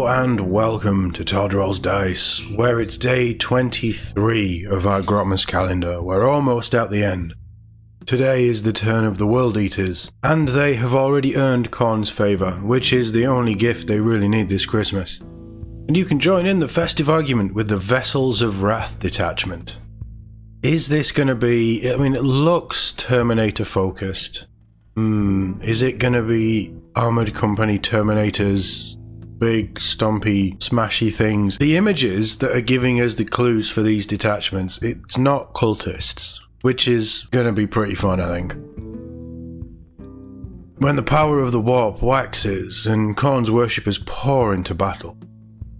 and welcome to Todd Rolls Dice, where it's day 23 of our Grotmas Calendar. We're almost at the end. Today is the turn of the World Eaters, and they have already earned Khorne's favour, which is the only gift they really need this Christmas. And you can join in the festive argument with the Vessels of Wrath detachment. Is this going to be, it looks Terminator focused. Is it going to be Armoured Company Terminators? Big, stumpy, smashy things. The images that are giving us the clues for these detachments, it's not cultists, which is going to be pretty fun, I think. When the power of the warp waxes and Khorne's worshippers pour into battle,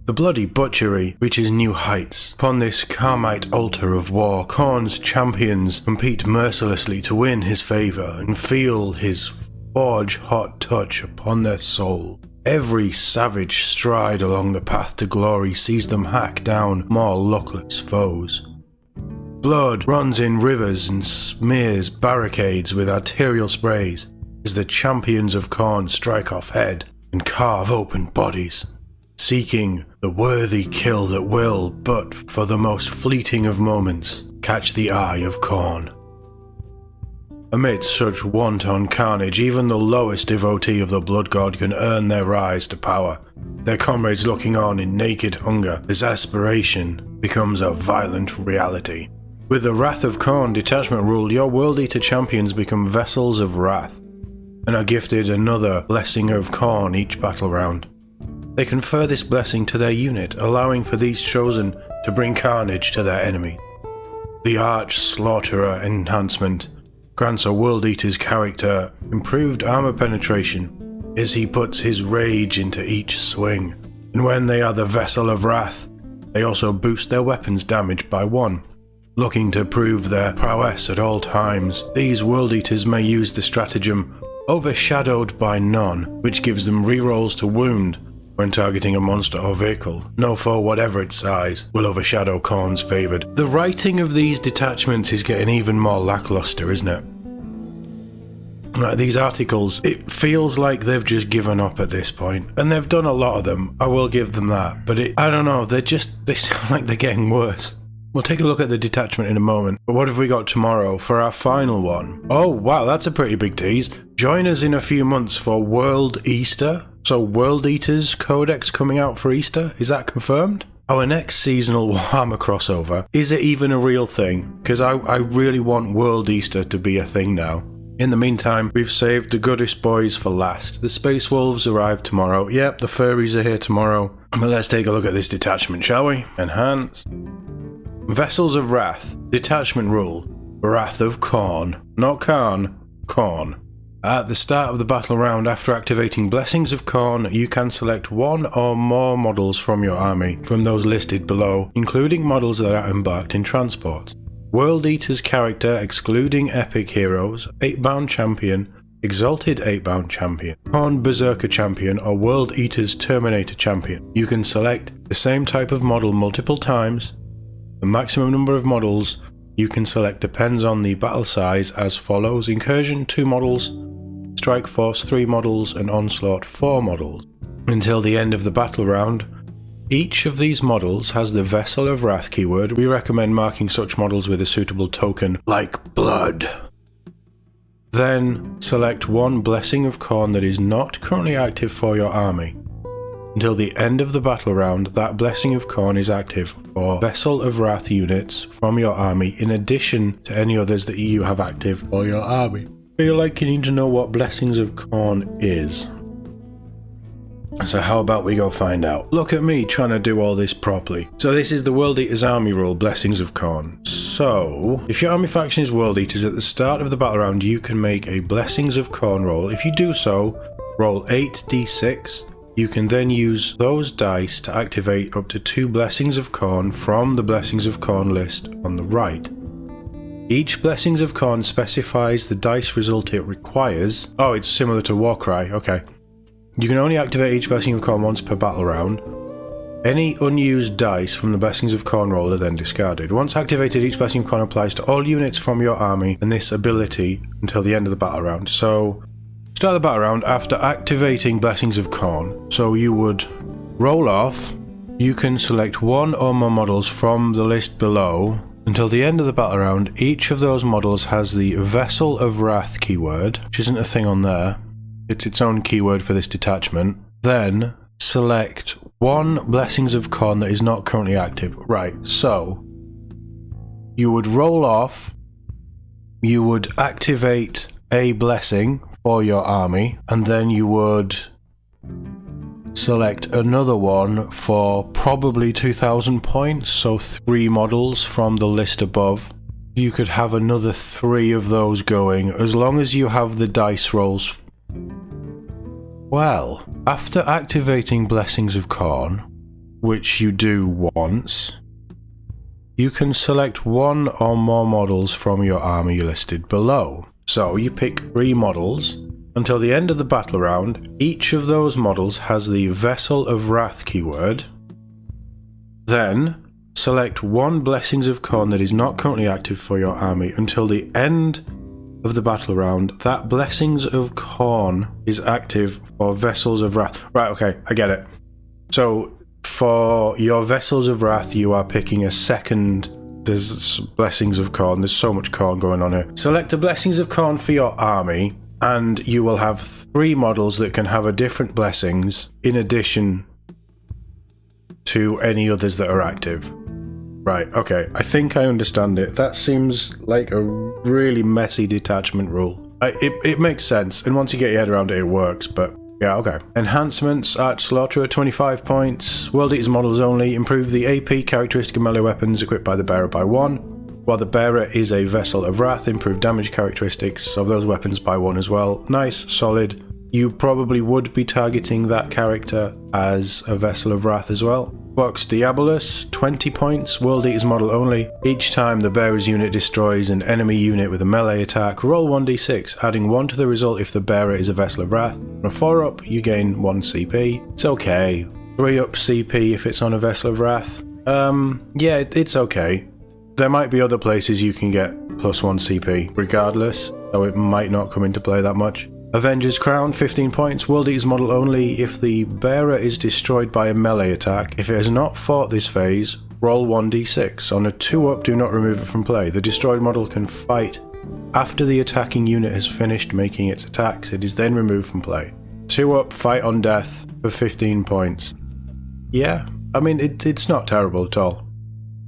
the bloody butchery reaches new heights. Upon this Karmite altar of war, Khorne's champions compete mercilessly to win his favour and feel his forge-hot touch upon their soul. Every savage stride along the path to glory sees them hack down more luckless foes. Blood runs in rivers and smears barricades with arterial sprays as the champions of Khorne strike off head and carve open bodies, seeking the worthy kill that will, but for the most fleeting of moments, catch the eye of Khorne. Amidst such wanton carnage, even the lowest devotee of the Blood God can earn their rise to power, their comrades looking on in naked hunger as aspiration becomes a violent reality. With the Wrath of Khorne detachment rule, your World Eater champions become Vessels of Wrath, and are gifted another Blessing of Khorne each battle round. They confer this blessing to their unit, allowing for these chosen to bring carnage to their enemy. The Arch Slaughterer enhancement grants a World Eater's character improved armor penetration as he puts his rage into each swing, and when they are the Vessel of Wrath, they also boost their weapons damage by 1. Looking to prove their prowess at all times, these World Eaters may use the stratagem Overshadowed by None, which gives them rerolls to wound when targeting a monster or vehicle. No foe, whatever its size, will overshadow Khorne's favoured. The writing of these detachments is getting even more lackluster, isn't it? Like these articles, it feels like they've just given up at this point. And they've done a lot of them, I will give them that. But I don't know, they sound like they're getting worse. We'll take a look at the detachment in a moment, but what have we got tomorrow for our final one? Oh wow, that's a pretty big tease. Join us in a few months for World Easter. So World Eaters Codex coming out for Easter, is that confirmed? Our next seasonal Warhammer crossover, is it even a real thing? Because I really want World Easter to be a thing now. In the meantime, we've saved the goodest boys for last. The Space Wolves arrive tomorrow. Yep, the furries are here tomorrow. But let's take a look at this detachment, shall we? Enhance. Vessels of Wrath, detachment rule, Wrath of Khorne, not Khan, Khorne. At the start of the battle round, after activating Blessings of Khorne, you can select one or more models from your army, from those listed below, including models that are embarked in transports. World Eater's character excluding epic heroes, 8-bound champion, Exalted 8-bound champion, Khorne Berserker champion, or World Eater's Terminator champion. You can select the same type of model multiple times. The maximum number of models you can select depends on the battle size as follows: Incursion 2 models, Strike Force 3 models, and Onslaught 4 models. Until the end of the battle round, each of these models has the Vessel of Wrath keyword. We recommend marking such models with a suitable token, like blood. Then select one Blessing of Khorne that is not currently active for your army. Until the end of the battle round, that Blessing of Khorne is active for Vessel of Wrath units from your army, in addition to any others that you have active for your army. I feel like you need to know what Blessings of Khorne is. So how about we go find out? Look at me trying to do all this properly. So this is the World Eaters army rule, Blessings of Khorne. So, if your army faction is World Eaters, at the start of the battle round you can make a Blessings of Khorne roll. If you do so, roll 8d6. You can then use those dice to activate up to 2 Blessings of Khorne from the Blessings of Khorne list on the right. Each Blessings of Khorne specifies the dice result it requires. Oh, it's similar to Warcry, okay. You can only activate each Blessing of Khorne once per battle round. Any unused dice from the Blessings of Khorne roll are then discarded. Once activated, each Blessing of Khorne applies to all units from your army and this ability until the end of the battle round. So, start the battle round after activating Blessings of Khorne. So you would roll off. You can select one or more models from the list below. Until the end of the battle round, each of those models has the Vessel of Wrath keyword, which isn't a thing on there. It's its own keyword for this detachment. Then select one Blessings of Khorne that is not currently active. Right, so you would roll off, you would activate a blessing for your army, and then you would select another one for probably 2,000 points, so 3 models from the list above. You could have another 3 of those going, as long as you have the dice rolls. Well, after activating Blessings of Khorne, which you do once, you can select one or more models from your army listed below. So you pick 3 models. Until the end of the battle round, each of those models has the Vessel of Wrath keyword. Then select one Blessings of Khorne that is not currently active for your army. Until the end of the battle round, that Blessings of Khorne is active for Vessels of Wrath. Right, okay, I get it. So for your Vessels of Wrath, you are picking a second. There's Blessings of Khorne. There's so much Khorne going on here. Select a Blessings of Khorne for your army, and you will have 3 models that can have a different blessings in addition to any others that are active. Right, okay, I think I understand it. That seems like a really messy detachment rule. It makes sense, and once you get your head around it, it works, but yeah, okay. Enhancements: Arch Slaughterer 25 points, World Eaters models only, improve the AP characteristic of melee weapons equipped by the bearer by 1. While the bearer is a Vessel of Wrath, improve damage characteristics of those weapons by 1 as well. Nice, solid. You probably would be targeting that character as a Vessel of Wrath as well. Vox Diabolus, 20 points, World Eaters model only. Each time the bearer's unit destroys an enemy unit with a melee attack, roll 1d6, adding 1 to the result if the bearer is a Vessel of Wrath. On a 4-up, you gain 1 CP. It's okay. 3-up CP if it's on a Vessel of Wrath. Yeah, it's okay. There might be other places you can get plus 1 CP, regardless, so it might not come into play that much. Avenger's Crown, 15 points, World Eaters model only. If the bearer is destroyed by a melee attack, if it has not fought this phase, roll 1d6. On a 2-up, do not remove it from play. The destroyed model can fight after the attacking unit has finished making its attacks. It is then removed from play. 2-up, fight on death for 15 points. Yeah, I mean, it's not terrible at all.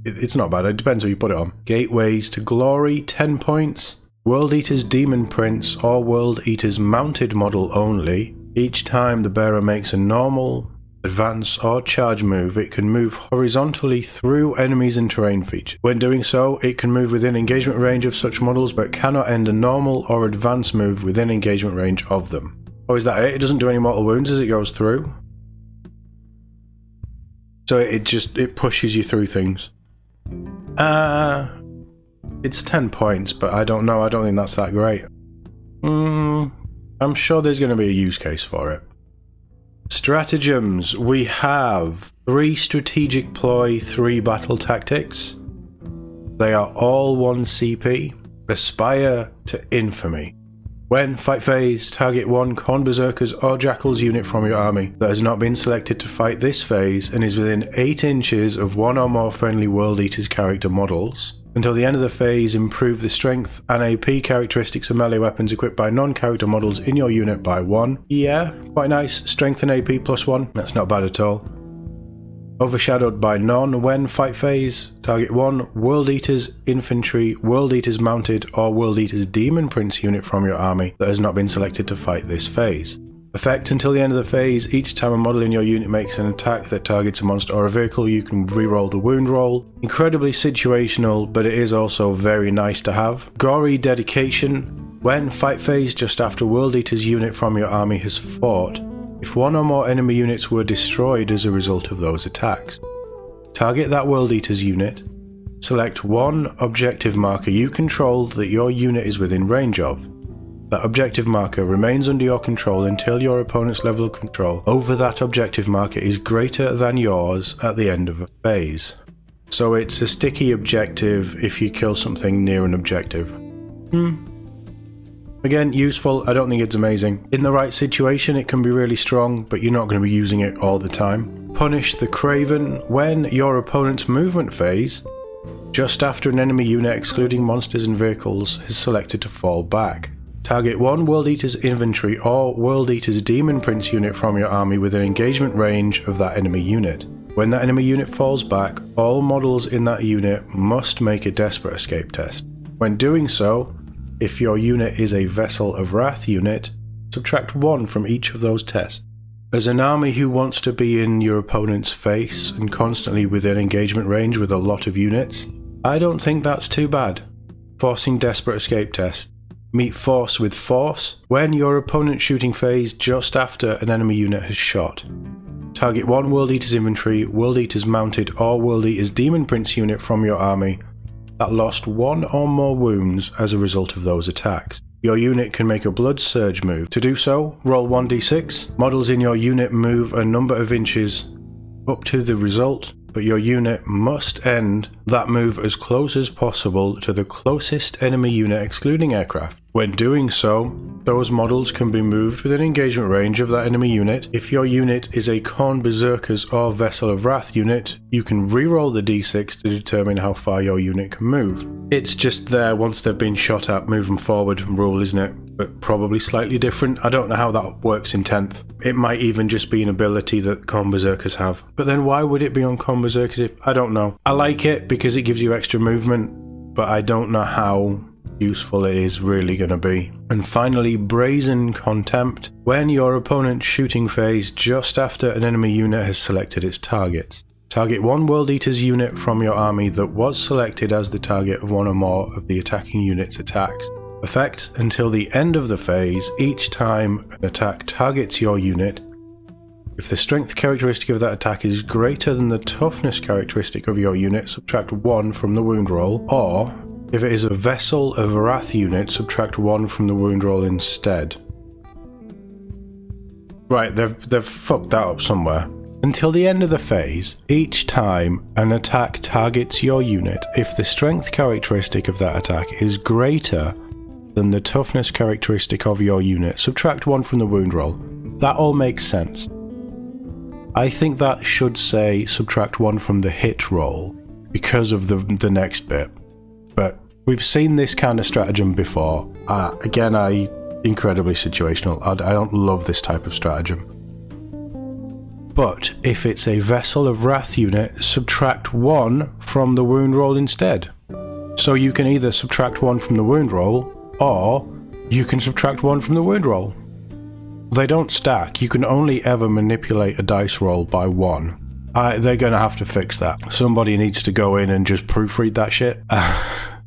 It's not bad, it depends how you put it on. Gateways to Glory, 10 points. World Eater's Demon Prince or World Eater's mounted model only. Each time the bearer makes a normal, advance or charge move, it can move horizontally through enemies and terrain features. When doing so, it can move within engagement range of such models but cannot end a normal or advance move within engagement range of them. Oh, is that it? It doesn't do any mortal wounds as it goes through? So it pushes you through things. It's 10 points, but I don't know. I don't think that's that great. I'm sure there's going to be a use case for it. Stratagems. We have 3 strategic ploy, 3 battle tactics. They are all 1 CP. Aspire to infamy. When fight phase, target 1 Khorne Berserkers or Jackals unit from your army that has not been selected to fight this phase and is within 8 inches of 1 or more friendly World Eaters character models. Until the end of the phase, improve the strength and AP characteristics of melee weapons equipped by non-character models in your unit by 1. Yeah, quite nice. Strength and AP plus 1. That's not bad at all. Overshadowed by none. When fight phase, target 1 World Eaters Infantry, World Eaters Mounted or World Eaters Demon Prince unit from your army that has not been selected to fight this phase. Effect: until the end of the phase, each time a model in your unit makes an attack that targets a monster or a vehicle, you can re-roll the wound roll. Incredibly situational, but it is also very nice to have. Gory Dedication. When fight phase, just after World Eater's unit from your army has fought, if 1 or more enemy units were destroyed as a result of those attacks, target that World Eater's unit, select 1 objective marker you control that your unit is within range of. That objective marker remains under your control until your opponent's level of control over that objective marker is greater than yours at the end of a phase. So it's a sticky objective if you kill something near an objective. Again, useful. I don't think it's amazing. In the right situation, it can be really strong, but you're not going to be using it all the time. Punish the Craven when your opponent's movement phase, just after an enemy unit excluding monsters and vehicles, is selected to fall back. Target one World Eater's infantry or World Eater's Demon Prince unit from your army within engagement range of that enemy unit. When that enemy unit falls back, all models in that unit must make a Desperate Escape test. When doing so, if your unit is a Vessel of Wrath unit, subtract 1 from each of those tests. As an army who wants to be in your opponent's face and constantly within engagement range with a lot of units, I don't think that's too bad. Forcing Desperate Escape test. Meet force with force when your opponent's shooting phase just after an enemy unit has shot. Target one World Eater's infantry, World Eater's mounted or World Eater's Demon Prince unit from your army that lost 1 or more wounds as a result of those attacks. Your unit can make a Blood Surge move. To do so, roll 1d6. Models in your unit move a number of inches up to the result, but your unit must end that move as close as possible to the closest enemy unit excluding aircraft. When doing so, those models can be moved within engagement range of that enemy unit. If your unit is a Khorne Berserkers or Vessel of Wrath unit, you can reroll the d6 to determine how far your unit can move. It's just there once they've been shot at, moving forward rule, isn't it? But probably slightly different. I don't know how that works in 10th. It might even just be an ability that Khorne Berserkers have. But then why would it be on Khorne Berserkers if... I don't know. I like it because it gives you extra movement, but I don't know how useful it is really going to be. And finally, Brazen Contempt. When your opponent's shooting phase just after an enemy unit has selected its targets. Target one World Eater's unit from your army that was selected as the target of one or more of the attacking unit's attacks. Effect until the end of the phase, each time an attack targets your unit, if the strength characteristic of that attack is greater than the toughness characteristic of your unit, subtract 1 from the wound roll, or if it is a Vessel of Wrath unit, subtract 1 from the wound roll instead. Right, they've fucked that up somewhere. Until the end of the phase, each time an attack targets your unit, if the strength characteristic of that attack is greater than the toughness characteristic of your unit, subtract 1 from the wound roll. That all makes sense. I think that should say subtract 1 from the hit roll because of the next bit. But we've seen this kind of stratagem before. Again, incredibly situational. I don't love this type of stratagem. But if it's a Vessel of Wrath unit, subtract 1 from the wound roll instead. So you can either subtract 1 from the wound roll, or you can subtract 1 from the wound roll. They don't stack. You can only ever manipulate a dice roll by 1. They're going to have to fix that. Somebody needs to go in and just proofread that shit.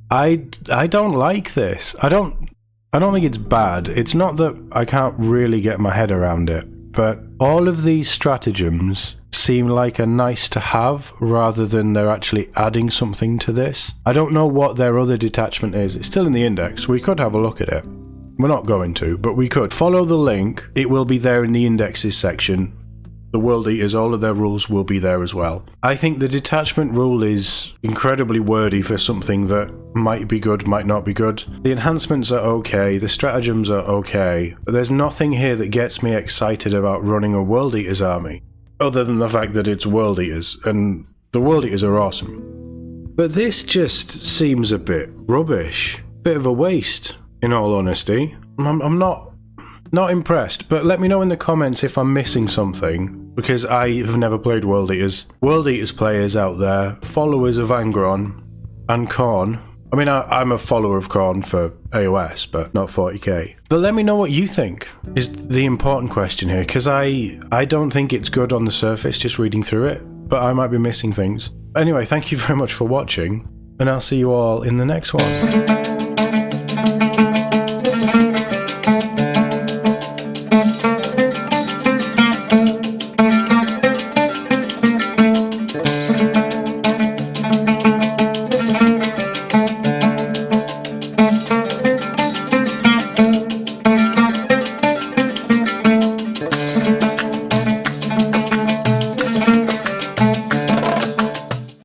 I don't like this. I don't think it's bad. It's not that I can't really get my head around it, but all of these stratagems seem like a nice to have rather than they're actually adding something to this. I don't know what their other detachment is. It's still in the index. We could have a look at it. We're not going to, but we could. Follow the link. It will be there in the indexes section. The World Eaters, all of their rules will be there as well. I think the detachment rule is incredibly wordy for something that might be good, might not be good. The enhancements are okay, the stratagems are okay, but there's nothing here that gets me excited about running a World Eaters army, other than the fact that it's World Eaters, and the World Eaters are awesome. But this just seems a bit rubbish, bit of a waste, in all honesty. I'm not impressed, but let me know in the comments if I'm missing something, because I have never played World Eaters. World Eaters players out there, followers of Angron and Khorne. I mean, I'm a follower of Khorne for AOS, but not 40k. But let me know what you think, is the important question here, because I don't think it's good on the surface just reading through it, but I might be missing things. Anyway, thank you very much for watching, and I'll see you all in the next one.